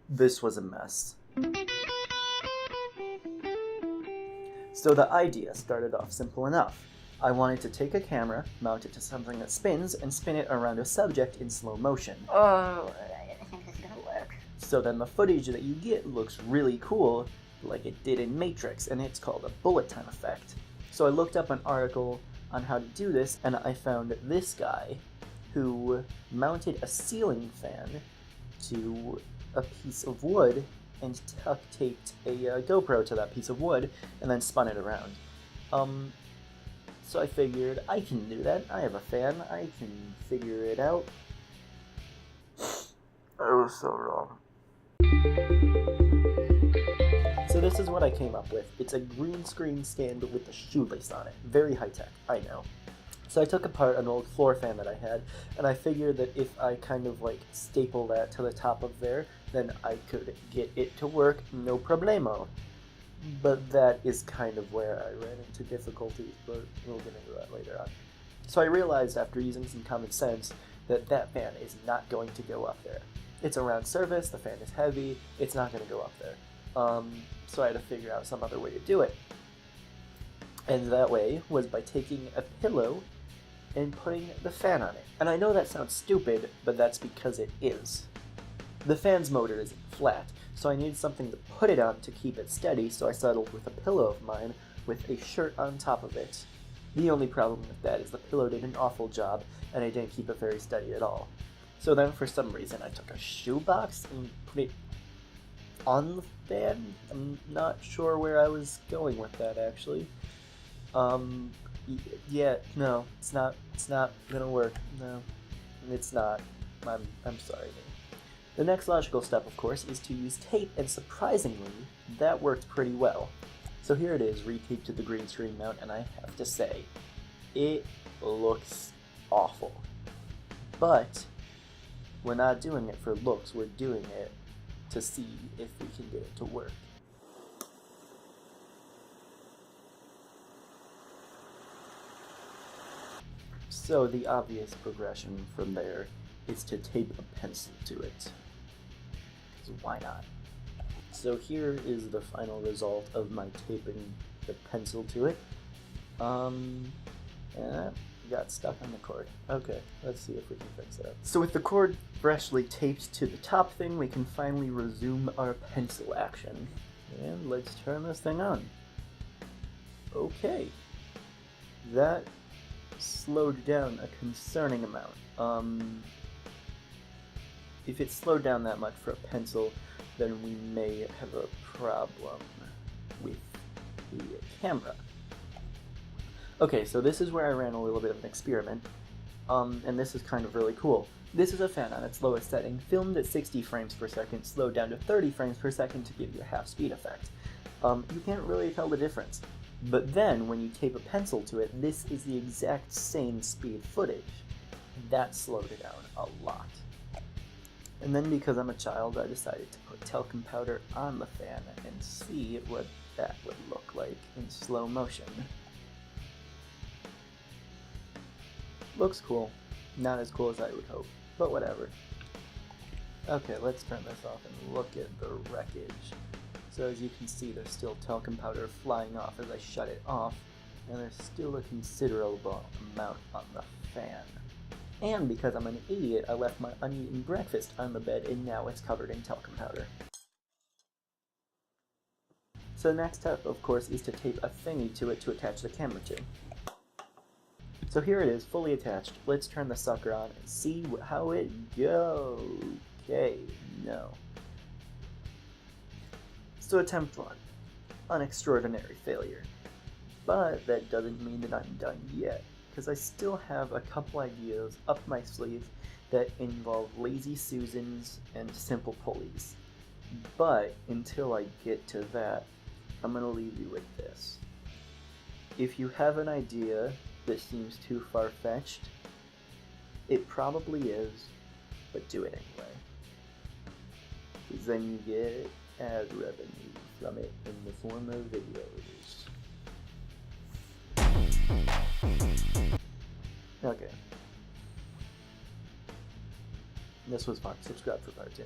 This was a mess. So the idea started off simple enough. I wanted to take a camera, mount it to something that spins, and spin it around a subject in slow motion. Oh, I think this is gonna work. So then the footage that you get looks really cool, like it did in Matrix, and it's called a bullet time effect. So I looked up an article on how to do this, and I found this guy who mounted a ceiling fan to a piece of wood and duct taped a GoPro to that piece of wood and then spun it around. So I figured I can do that. I have a fan. I can figure it out. I was so wrong. So this is what I came up with. It's a green screen stand with a shoelace on it. Very high tech, I know. So I took apart an old floor fan that I had, and I figured that if I kind of like staple that to the top of there, then I could get it to work no problemo. But that is kind of where I ran into difficulties, but we'll get into that later on. So I realized after using some common sense that that fan is not going to go up there. It's a round surface, the fan is heavy, it's not going to go up there. So I had to figure out some other way to do it. And that way was by taking a pillow and putting the fan on it. And I know that sounds stupid, but that's because it is. The fan's motor is flat, so I needed something to put it on to keep it steady, so I settled with a pillow of mine with a shirt on top of it. The only problem with that is the pillow did an awful job, and I didn't keep it very steady at all. So then for some reason I took a shoebox and put it on the fan. I'm not sure where I was going with that actually. Yeah, no, it's not gonna work. No, it's not. I'm sorry. The next logical step, of course, is to use tape, and surprisingly, that worked pretty well. So here it is, retaped to the green screen mount, and I have to say, it looks awful. But we're not doing it for looks, we're doing it to see if we can get it to work. So the obvious progression from there is to tape a pencil to it. Because why not? So here is the final result of my taping the pencil to it. Yeah, got stuck on the cord. Okay, let's see if we can fix that. So with the cord freshly taped to the top thing, we can finally resume our pencil action. And let's turn this thing on. Okay. That slowed down a concerning amount. If it slowed down that much for a pencil, then we may have a problem with the camera. Okay, so this is where I ran a little bit of an experiment, and this is kind of really cool. This is a fan on its lowest setting, filmed at 60 frames per second, slowed down to 30 frames per second to give you a half-speed effect. You can't really tell the difference. But then, when you tape a pencil to it, this is the exact same speed footage. That slowed it down a lot. And then because I'm a child, I decided to put talcum powder on the fan and see what that would look like in slow motion. Looks cool. Not as cool as I would hope, but whatever. Okay, let's turn this off and look at the wreckage. So as you can see, there's still talcum powder flying off as I shut it off, and there's still a considerable amount on the fan. And because I'm an idiot, I left my uneaten breakfast on the bed, and now it's covered in talcum powder. So the next step, of course, is to tape a thingy to it to attach the camera to. So here it is, fully attached. Let's turn the sucker on and see how it goes. Okay, no. So attempt 1, an extraordinary failure. But that doesn't mean that I'm done yet, because I still have a couple ideas up my sleeve that involve lazy Susans and simple pulleys. But until I get to that, I'm going to leave you with this. If you have an idea that seems too far-fetched, it probably is, but do it anyway. Because then you get ad revenue from it in the form of videos. Okay. This was fun. Subscribe for part 2.